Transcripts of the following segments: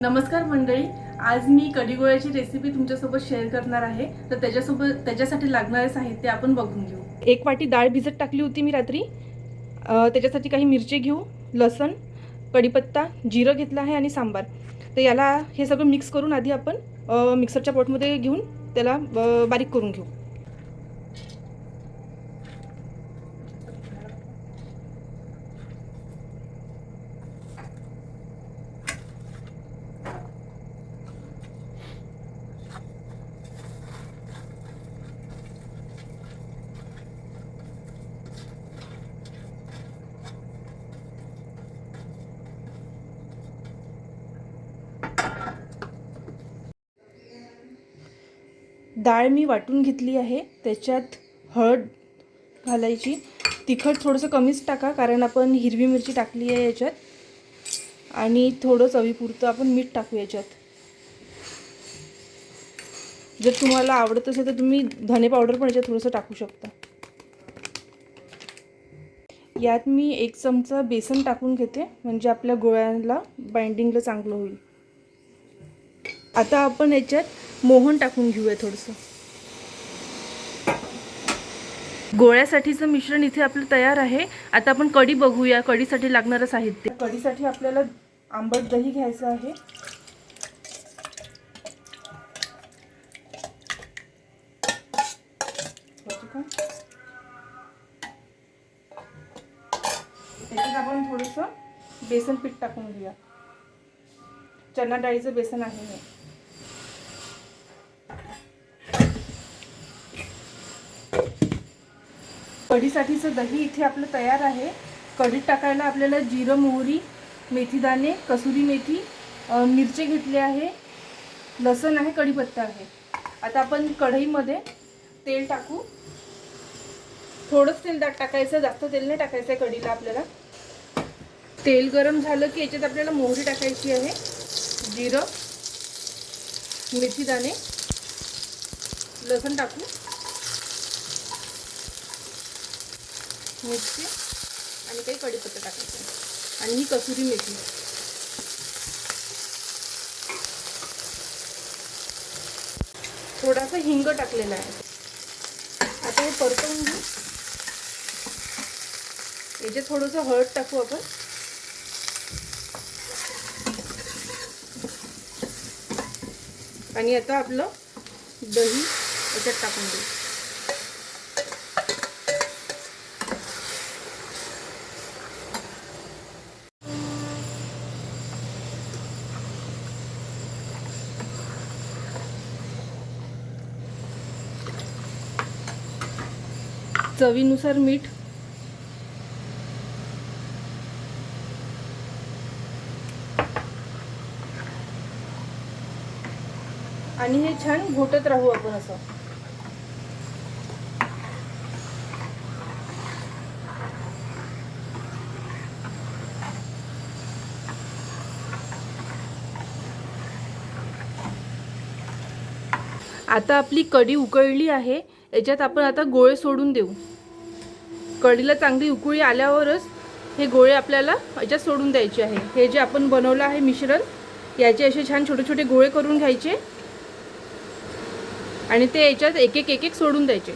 नमस्कार मंडळी, आज मी कढी गोळ्याची रेसिपी तुमच्यासोबत शेअर करणार आहे. तर त्याच्यासाठी लागणारे साहित्य आपण बघून घेऊ. 1 वाटी डाळ भिजत टाकली होती मी रात्री. त्याच्यासाठी काही मिरची घेऊ, लसण, कढीपत्ता, जिरं घेतलं आहे आणि सांबार. तर याला हे सगळं मिक्स करून आधी आपण मिक्सरच्या पॉटमध्ये घेऊन त्याला बारीक करून घेऊ. डाळ मी वाटून घेतली आहे. त्याच्यात हळद घालायची. तिखट थोडंसं कमीच टाका, कारण आपण हिरवी मिरची टाकली आहे याच्यात. आणि थोडं चवीपुरतं आपण मीठ टाकू याच्यात. जर तुम्हाला आवडत असेल तर तुम्ही धने पावडर पण याच्यात थोडंसं टाकू शकता. यात मी 1 चमचा बेसन टाकून घेते, म्हणजे आपल्या गोळ्याला बाइंडिंगला चांगलं होईल. आता आपण याच्यात मोहन टाकून घेऊया थोडंसं. गोळ्यासाठीचं मिश्रण इथे आपलं तयार आहे. आता आपण कढी बघूया. कढीसाठी लागणारं साहित्य. कढीसाठी आपल्याला आंबट दही घ्यायचं आहे. त्याच्यात आपण थोडंसं बेसन पीठ टाकून घेऊया. चणा डाळीचं बेसन आहे हे. कढीसाठीचं दही इथे आपलं तयार आहे. कढीत टाकायला आपल्याला जिरं, मोहरी, मेथीदाणे, कसुरी मेथी, मिरची घेतली आहे, लसण आहे, कढीपत्ता आहे. आता आपण कढईमध्ये तेल टाकू. थोडंच तेल टाकायचं, जास्त तेल नाही टाकायचं आहे कढीला आपल्याला. तेल गरम झालं की याच्यात आपल्याला मोहरी टाकायची आहे, जिरं, मेथीदाणे, लसण टाकू, मिरची आणि काही कढीपत्ता टाकायचा आणि ही कसुरी मेथी. थोडासा हिंग टाकलेला आहे. आता हे परतवून घेऊ. याच्यात थोडंसं हळद टाकू आपण. आणि आता आपलं दही याच्यात टाकून देऊ. चवीनुसार मीठ. आणि हे छान घोटत राहू आपण असं. आता आपली कढी उकळली आहे. याच्यात आपण आता गोळे सोडून देऊ. कढीला चांगली उकळी आल्यावरच हे गोळे आपल्याला याच्यात सोडून द्यायचे आहे. हे जे आपण बनवलं आहे मिश्रण, याचे असे छान छोटे छोटे गोळे करून घ्यायचे आणि ते याच्यात एक एक सोडून द्यायचे.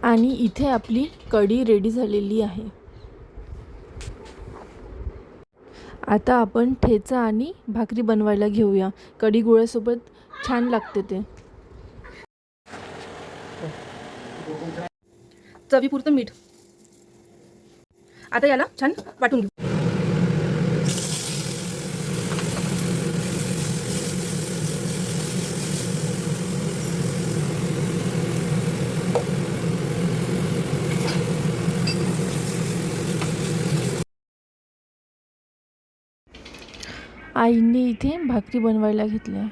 आणि इथे आपली कढी रेडी झालेली आहे. आता आपण ठेचा आणि भाकरी बनवायला घेऊया. कढी गोळ्यासोबत छान लागते ते. चवीपुरतं मीठ. आता याला छान वाटून घेऊ. आईने इथे भाकरी बनवायला घेतल्या.